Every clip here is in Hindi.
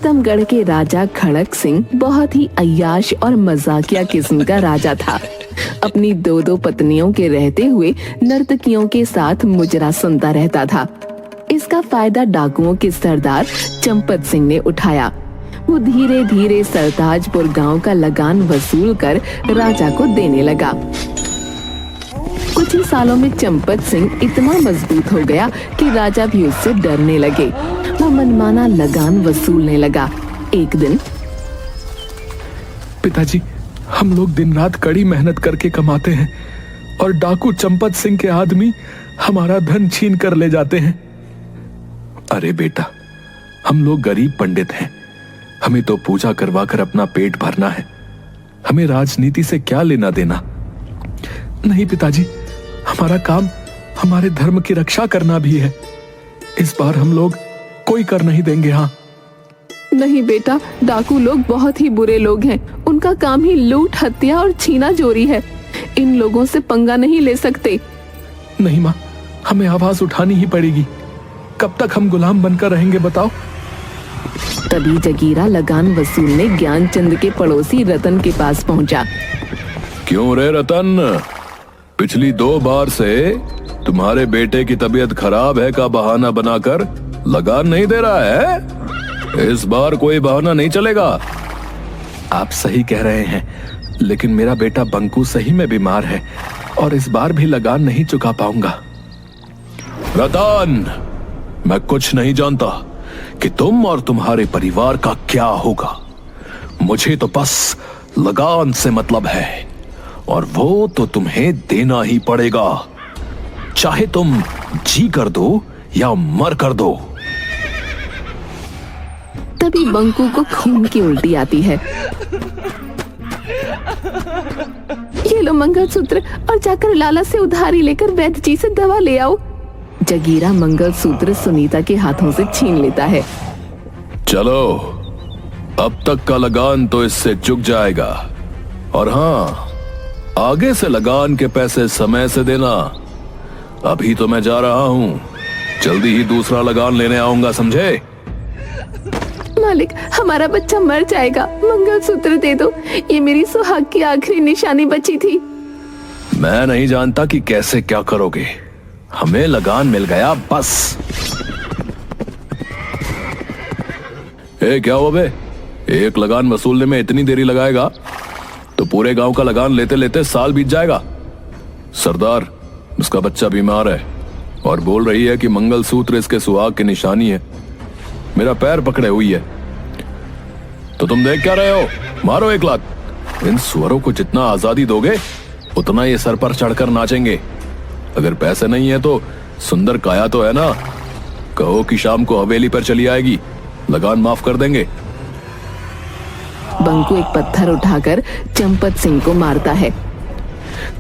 प्रीतमगढ़ के राजा खड़क सिंह बहुत ही अय्याश और मजाकिया किस्म का राजा था। अपनी दो दो पत्नियों के रहते हुए नर्तकियों के साथ मुजरा सुनता रहता था। इसका फायदा डाकुओं के सरदार चंपत सिंह ने उठाया। वो धीरे धीरे सरताजपुर गांव का लगान वसूल कर राजा को देने लगा। कुछ ही सालों में चंपत सिंह इतना मजबूत हो गया कि राजा भी उससे डरने लगे। वो मनमाना लगान वसूलने लगा। एक दिन, पिताजी, हम लोग दिन रात कड़ी मेहनत करके कमाते हैं और डाकू चंपत सिंह के आदमी हमारा धन छीन कर ले जाते हैं। अरे बेटा, हम लोग गरीब पंडित हैं, हमें तो पूजा करवा कर अपना पेट भरना है, हमें राजनीति से क्या लेना देना। नहीं पिताजी, हमारा काम हमारे धर्म की रक्षा करना भी है। इस बार हम लोग कोई कर नहीं देंगे। हाँ नहीं बेटा, डाकू लोग बहुत ही बुरे लोग हैं। उनका काम ही लूट, हत्या और छीना चोरी है। इन लोगों से पंगा नहीं ले सकते। नहीं माँ, हमें आवाज उठानी ही पड़ेगी। कब तक हम गुलाम बनकर रहेंगे बताओ। तभी जगीरा लगान वसूलने ज्ञानचंद के पड़ोसी रतन के पास पहुंचा। क्यों रे रतन, पिछली 2 बार से तुम्हारे बेटे की तबीयत खराब है का बहाना बनाकर लगान नहीं दे रहा है? इस बार कोई बहाना नहीं चलेगा। आप सही कह रहे हैं, लेकिन मेरा बेटा बंकू सही में बीमार है और इस बार भी लगान नहीं चुका पाऊंगा। रतन, मैं कुछ नहीं जानता कि तुम और तुम्हारे परिवार का क्या होगा। मुझे तो बस लगान से मतलब है, और वो तो तुम्हें देना ही पड़ेगा, चाहे तुम जी कर दो या मर कर दो। तभी बंकू को खून की उल्टी आती है। ये लो मंगलसूत्र और जाकर लाला से उधारी लेकर वैद्य जी से दवा ले आओ। जगीरा मंगलसूत्र सुनीता के हाथों से छीन लेता है। चलो, अब तक का लगान तो इससे चुक जाएगा, और हाँ, आगे से लगान के पैसे समय से देना। अभी तो मैं जा रहा हूँ, जल्दी ही दूसरा लगान लेने आऊंगा, समझे? मालिक, हमारा बच्चा मर जाएगा, मंगलसूत्र दे दो, ये मेरी सुहाग की आखिरी निशानी बची थी। मैं नहीं जानता कि कैसे क्या करोगे, हमें लगान मिल गया बस। क्या हुआ बे, एक लगान वसूलने में इतनी देरी लगाएगा तो पूरे गांव का लगान लेते लेते साल बीत जाएगा। सरदार, उसका बच्चा बीमार है और बोल रही है कि मंगलसूत्र इसके सुहाग की निशानी है। मेरा पैर पकड़े हुई है। तो तुम देख क्या रहे हो? मारो 1 लात। इन सुअरों को जितना आजादी दोगे उतना ये सर पर चढ़कर नाचेंगे। अगर पैसे नहीं है तो सुंदर काया तो है ना, कहो कि शाम को हवेली पर चली आएगी, लगान माफ कर देंगे। बंकू एक पत्थर उठाकर चंपत सिंह को मारता है।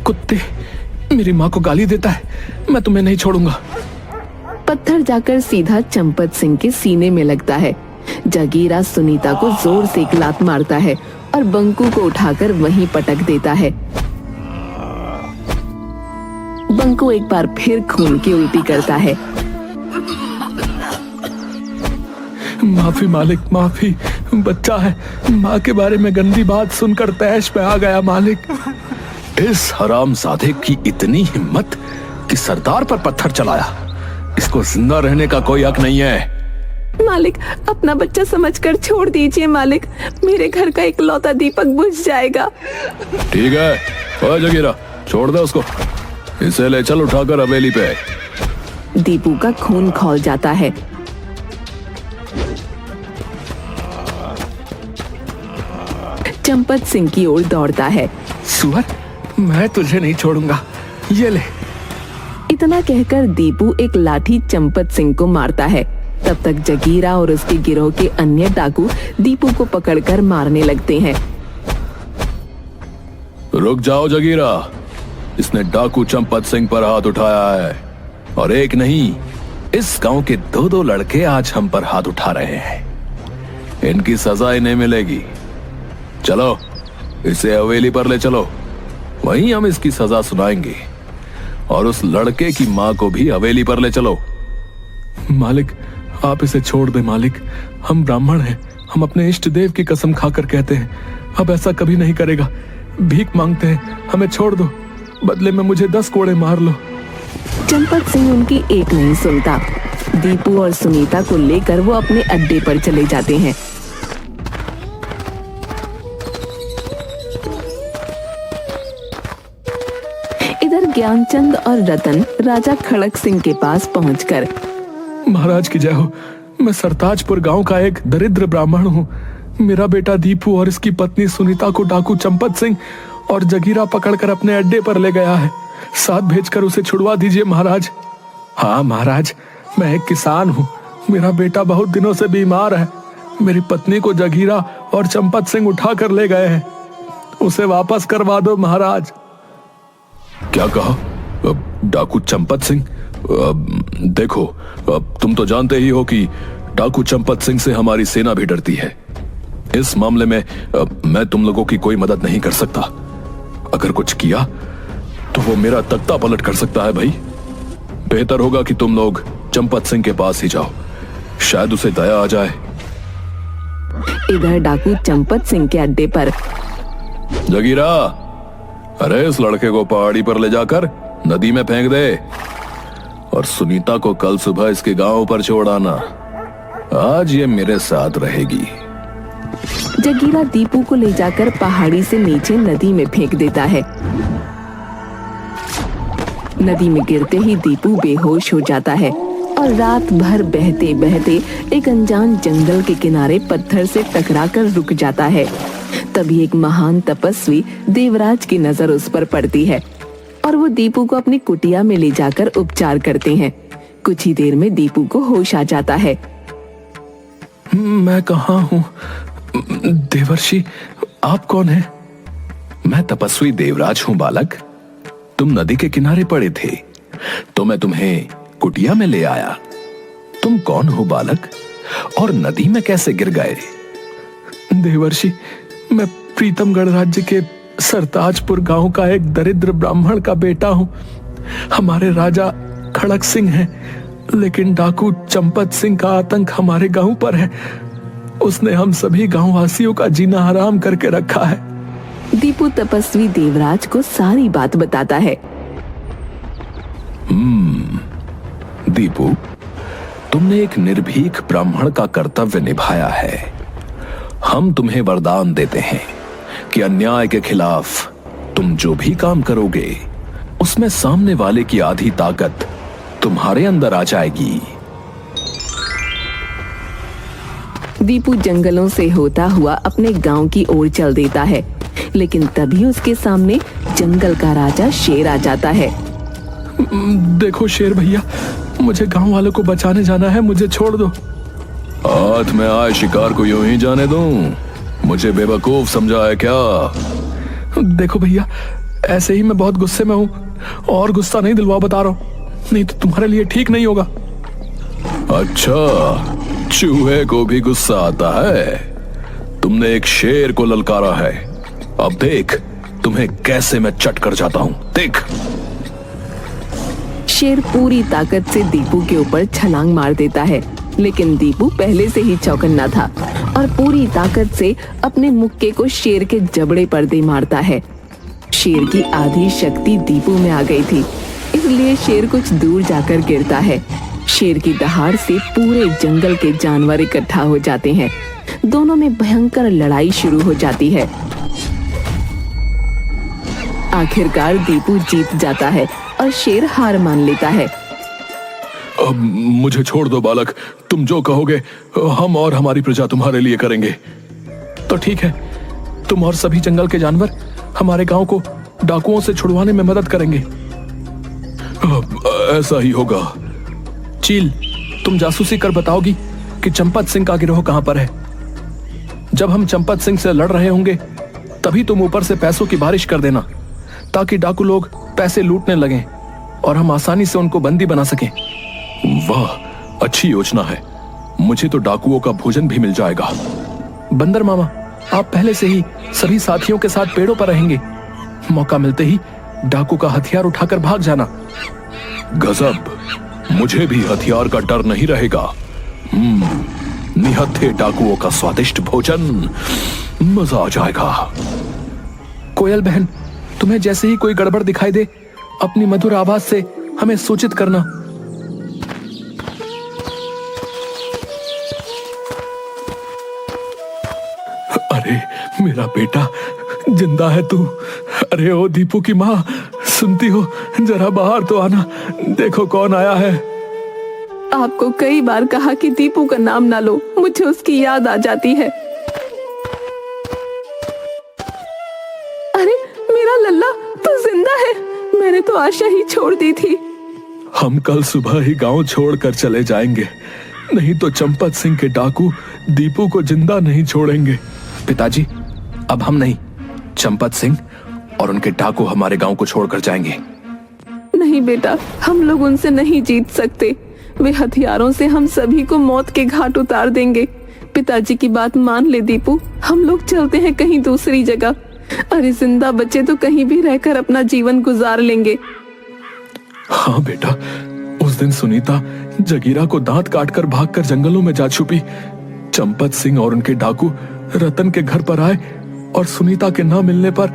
कुत्ते, मेरी माँ को गाली देता है, मैं तुम्हें नहीं छोड़ूंगा। पत्थर जाकर सीधा चंपत सिंह के सीने में लगता है। जगीरा सुनीता को जोर से एक लात मारता है और बंकू को उठाकर वहीं पटक देता है। बंकू एक बार फिर खून की उल्टी करता है। माफी मालिक, माफी। बच्चा है, माँ के बारे में गंदी बात सुनकर तैश पे आ गया मालिक। इस हरामजादे की इतनी हिम्मत कि सरदार पर पत्थर चलाया। इसको जिंदा रहने का कोई हक नहीं है। मालिक, अपना बच्चा समझकर छोड़ दीजिए मालिक, मेरे घर का इकलौता दीपक बुझ जाएगा। ठीक है, ओए जगीरा, छोड़ दे उसको, इसे ले चल उठाकर हवेली पे। दीपू का खून खौल जाता है। चंपत सिंह की ओर दौड़ता है। सुअर, मैं तुझे नहीं छोड़ूंगा, ये ले। इतना कहकर दीपू एक लाठी चंपत सिंह को मारता है। तब तक जगीरा और उसके गिरोह के अन्य डाकू दीपू को पकड़कर मारने लगते हैं। रुक जाओ जगीरा, इसने डाकू चंपत सिंह पर हाथ उठाया है, और एक नहीं, इस गांव के 2-2 लड़के आज हम पर हाथ उठा रहे हैं। इनकी सजा इन्हें मिलेगी। चलो, इसे हवेली पर ले चलो, वहीं हम इसकी सजा सुनाएंगे, और उस लड़के की माँ को भी हवेली पर ले चलो। मालिक, आप इसे छोड़ दे मालिक। हम ब्राह्मण हैं, हम अपने इष्ट देव की कसम खाकर कहते हैं अब ऐसा कभी नहीं करेगा। भीख मांगते हैं, हमें छोड़ दो, बदले में मुझे 10 कोड़े मार लो। चंपत सिंह उनकी एक नहीं सुनता। दीपू और सुनीता को लेकर वो अपने अड्डे पर चले जाते हैं। इधर ज्ञानचंद और रतन राजा खड़क सिंह के पास पहुंचकर, महाराज की जय हो। मैं सरताजपुर गांव का एक दरिद्र ब्राह्मण हूँ। मेरा बेटा दीपू और इसकी पत्नी सुनीता को डाकू चंपत सिंह और जगीरा पकड़कर अपने अड्डे पर ले गया है। साथ भेजकर उसे छुड़वा दीजिए महाराज। हाँ महाराज, मैं एक किसान हूँ। मेरा बेटा बहुत दिनों से बीमार है। मेरी पत्नी को जगीरा और चंपत सिंह उठा कर ले गए हैं। उसे वापस करवा दो महाराज। क्या कहा? डाकू चंपत सिंह? देखो, तुम तो जानते ही हो कि डाकू चंपत सिंह से हमारी सेना भी डरती है। इस मामले में मैं तुम लोगों की कोई मदद नहीं कर सकता। अगर कुछ किया तो वो मेरा तख्ता पलट कर सकता है। भाई, बेहतर होगा कि तुम लोग चंपत सिंह के पास ही जाओ, शायद उसे दया आ जाए। इधर डाकू चंपत सिंह के अड्डे पर, जगीरा, अरे इस लड़के को पहाड़ी पर ले जाकर नदी में फेंक दे और सुनीता को कल सुबह इसके गांव पर छोड़ आना। आज ये मेरे साथ रहेगी। जगीरा दीपू को ले जाकर पहाड़ी से नीचे नदी में फेंक देता है। नदी में गिरते ही दीपू बेहोश हो जाता है और रात भर बहते बहते एक अनजान जंगल के किनारे पत्थर से टकराकर रुक जाता है। तभी एक महान तपस्वी देवराज की नजर उस पर पड़ती है और वो दीपू को अपनी कुटिया में ले जाकर उपचार करते हैं। कुछ ही देर में दीपू को होश आ जाता है। मैं कहाँ हूँ? देवर्षि, आप कौन हैं? मैं तपस्वी देवराज हूँ बालक। तुम नदी के किनारे पड़े थे तो मैं तुम्हें कुटिया में ले आया। तुम कौन हो बालक, और नदी में कैसे गिर गए? देवर्षि, मैं प्रीतमगढ़ राज्य के सरताजपुर गांव का एक दरिद्र ब्राह्मण का बेटा हूँ। हमारे राजा खड़क सिंह हैं, लेकिन डाकू चंपत सिंह का आतंक हमारे गांव पर है। उसने हम सभी गांव वासियों का जीना हराम करके रखा है। दीपू तपस्वी देवराज को सारी बात बताता है। दीपू, तुमने एक निर्भीक ब्राह्मण का कर्तव्य निभाया है। हम तुम्हें वरदान देते हैं कि अन्याय के खिलाफ तुम जो भी काम करोगे उसमें सामने वाले की आधी ताकत तुम्हारे अंदर आ जाएगी। दीपू जंगलों से होता हुआ अपने गांव की ओर चल देता है, लेकिन तभी उसके सामने जंगल का राजा शेर आ जाता है। देखो शेर भैया, मुझे गांव वालों को बचाने जाना है, मुझे छोड़ दो। हाथ में आए शिकार को यूं ही जाने दूं? मुझे बेवकूफ समझा है क्या? देखो भैया, ऐसे ही मैं बहुत गुस्से में हूँ, और गुस्सा नहीं दिलवा बता रहा हूँ, नहीं तो तुम्हारे लिए ठीक नहीं होगा। अच्छा, चूहे को भी गुस्सा आता है? तुमने एक शेर को ललकारा है, अब देख तुम्हें कैसे मैं चट कर जाता हूं। देख। शेर पूरी ताकत से दीपू के ऊपर छलांग मार देता है, लेकिन दीपू पहले से ही चौकन्ना था और पूरी ताकत से अपने मुक्के को शेर के जबड़े पर दे मारता है। शेर की आधी शक्ति दीपू में आ गई थी, इसलिए शेर कुछ दूर जाकर गिरता है। शेर की दहाड़ से पूरे जंगल के जानवर इकट्ठा हो जाते हैं। दोनों में भयंकर लड़ाई शुरू हो जाती है। आखिरकार दीपू जीत जाता है और शेर हार मान लेता है। अब मुझे छोड़ दो बालक, तुम जो कहोगे हम और हमारी प्रजा तुम्हारे लिए करेंगे। तो ठीक है, तुम और सभी जंगल के जानवर हमारे गांव को डाकुओं से छुड़वाने में मदद करेंगे। ऐसा ही होगा। चील, तुम जासूसी कर बताओगी कि चंपत सिंह का गिरोह कहां पर है। जब हम चंपत सिंह से लड़ रहे होंगे तभी तुम ऊपर से पैसों की बारिश कर देना, ताकि डाकू लोग पैसे लूटने लगें और हम आसानी से उनको बंदी बना सकें। वाह, अच्छी योजना है। मुझे तो डाकुओं का भोजन भी मिल जाएगा। बंदर मामा, आप पहले से ही सभी साथियों के साथ पेड़ों पर रहेंगे। मौका मिलते ही डाकू का हथियार उठाकर भाग जाना। गजब, मुझे भी हथियार का डर नहीं रहेगा। निहत्थे डाकुओं का स्वादिष्ट भोजन, मजा आ जाएगा। कोयल बहन, तुम्हें जैसे ही कोई गड़बड़ दिखाई दे अपनी मधुर आवाज से हमें सूचित करना। अरे मेरा बेटा, जिंदा है तू? अरे ओ दीपू की माँ, सुनती हो? जरा बाहर तो आना, देखो कौन आया है। आपको कई बार कहा कि दीपू का नाम ना लो, मुझे उसकी याद आ जाती है। अरे मेरा लल्ला तो जिंदा है, मैंने तो आशा ही छोड़ दी थी। हम कल सुबह ही गांव छोड़कर चले जाएंगे, नहीं तो चंपत सिंह के डाकू दीपू को जिंदा नहीं छोड़ेंगे। पिताजी, अब हम नहीं, चंपत सिंह और उनके डाकू हमारे गांव को छोड़कर जाएंगे। नहीं बेटा, हम लोग उनसे नहीं जीत सकते। वे हथियारों से हम सभी को मौत के घाट उतार देंगे। पिताजी की बात मान ले दीपू, हम लोग चलते हैं कहीं दूसरी जगह। अरे जिंदा बच्चे तो कहीं भी रहकर अपना जीवन गुजार लेंगे। हाँ बेटा, उस दिन सुनीता जगीरा को दांत काटकर भागकर जंगलों में जा छुपी। चंपत सिंह और उनके डाकू रतन के घर पर आए और सुनीता के न मिलने पर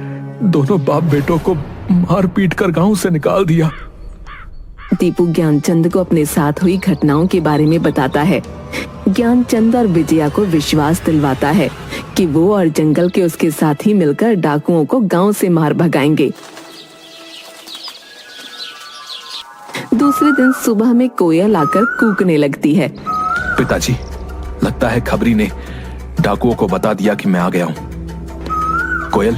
दोनों बाप बेटों को मार पीट कर गांव से निकाल दिया। दीपू ज्ञानचंद को अपने साथ हुई घटनाओं के बारे में बताता है। ज्ञानचंद और विजया को विश्वास दिलवाता है कि वो और जंगल के उसके साथी मिलकर डाकुओं को गांव से मार भगाएंगे। दूसरे दिन सुबह में कोयल आकर कूकने लगती है। पिताजी, लगता है खबरी ने डाकुओं को बता दिया कि मैं आ गया हूं। कोयल,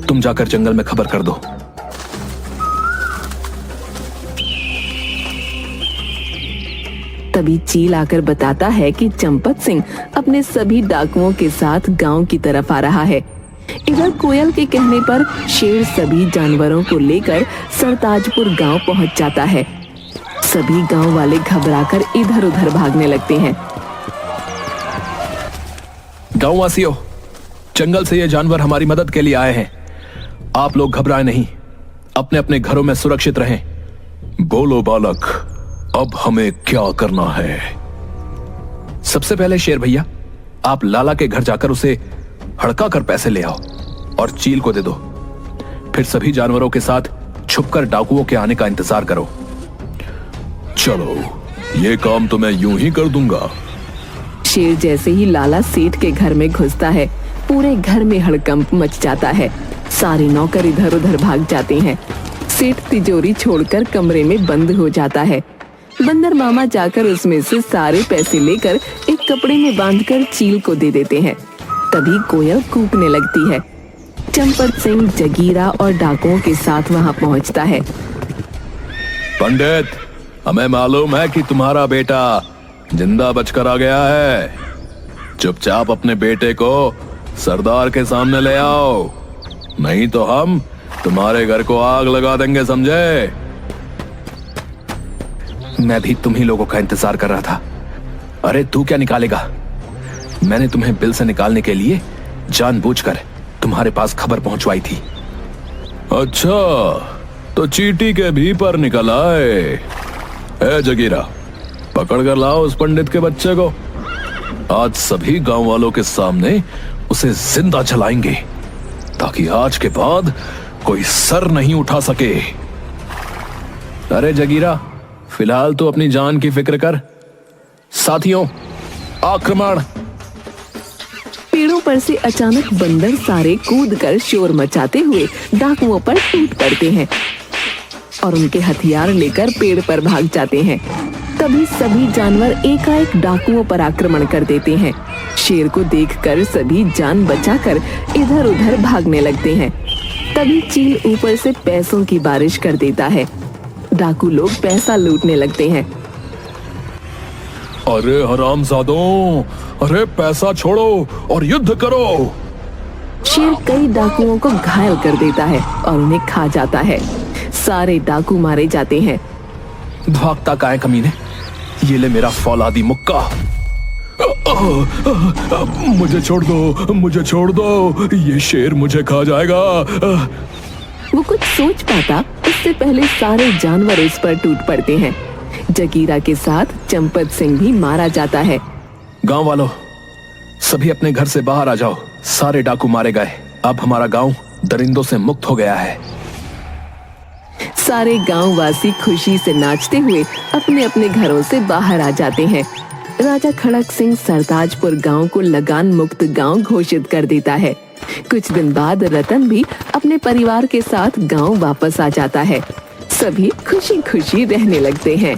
तुम जाकर जंगल में खबर कर दो। तभी चील आकर बताता है कि चंपत सिंह अपने सभी डाकुओं के साथ गांव की तरफ आ रहा है। इधर कोयल के कहने पर शेर सभी जानवरों को लेकर सरताजपुर गांव पहुंच जाता है। सभी गांव वाले घबराकर इधर उधर भागने लगते हैं। गांववासियों, जंगल से ये जानवर हमारी मदद के लिए आए हैं। आप लोग घबराएं नहीं, अपने अपने घरों में सुरक्षित रहें। बोलो बालक, अब हमें क्या करना है? सबसे पहले शेर भैया, आप लाला के घर जाकर उसे हड़का कर पैसे ले आओ और चील को दे दो। फिर सभी जानवरों के साथ छुपकर डाकुओं के आने का इंतजार करो। चलो, ये काम तो मैं यूं ही कर दूंगा। शेर जैसे ही लाला सेठ के घर में घुसता है, पूरे घर में हड़कंप मच जाता है। सारे नौकर इधर उधर भाग जाते हैं। सेठ तिजोरी छोड़कर कमरे में बंद हो जाता है। बंदर मामा जाकर उसमें से सारे पैसे लेकर एक कपड़े में बांधकर चील को दे देते हैं। तभी कोयल कूकने लगती है। चंपत सिंह जगीरा और डाकुओं के साथ वहां पहुंचता है। पंडित, हमें मालूम है कि तुम्हारा बेटा जिंदा बचकर आ गया है। चुपचाप अपने बेटे को सरदार के सामने ले आओ, नहीं तो हम तुम्हारे घर को आग लगा देंगे, समझे? मैं भी तुम ही लोगों का इंतजार कर रहा था। अरे तू क्या निकालेगा? मैंने तुम्हें बिल से निकालने के लिए जानबूझकर तुम्हारे पास खबर पहुंचवाई थी। अच्छा, तो चींटी के भी पर निकल आए। ए जगीरा, पकड़ कर लाओ उस पंडित के बच्चे को। आज सभी गांव वालों के सामने उसे जिंदा जलाएंगे, ताकि आज के बाद कोई सर नहीं उठा सके। अरे जगीरा, फिलहाल तो अपनी जान की फिक्र कर। साथियों, आक्रमण! पेड़ों पर से अचानक बंदर सारे कूदकर शोर मचाते हुए डाकुओं पर टूट पड़ते हैं और उनके हथियार लेकर पेड़ पर भाग जाते हैं। तभी सभी जानवर एकाएक डाकुओं पर आक्रमण कर देते हैं। शेर को देखकर सभी जान बचाकर इधर उधर भागने लगते हैं। तभी चील ऊपर से पैसों की बारिश कर देता है। डाकू लोग पैसा लूटने लगते हैं। अरे हरामजादों, अरे पैसा छोड़ो और युद्ध करो। शेर कई डाकुओं को घायल कर देता है और उन्हें खा जाता है। सारे डाकू मारे जाते हैं। भागता काहे कमीने? ये ले मेरा फौलादी मुक्का। मुझे छोड़ दो, मुझे छोड़ दो, ये शेर मुझे खा जाएगा। वो कुछ सोच पाता उससे पहले सारे जानवर उस पर टूट पड़ते हैं। जगीरा के साथ चंपत सिंह भी मारा जाता है। गांव वालों, सभी अपने घर से बाहर आ जाओ। सारे डाकू मारे गए। अब हमारा गांव दरिंदों से मुक्त हो गया है। सारे गांव वासी खुशी से नाचते हुए अपने अपने घरों से बाहर आ जाते हैं। राजा खड़क सिंह सरताजपुर गांव को लगान मुक्त गांव घोषित कर देता है। कुछ दिन बाद रतन भी अपने परिवार के साथ गांव वापस आ जाता है। सभी खुशी खुशी रहने लगते हैं।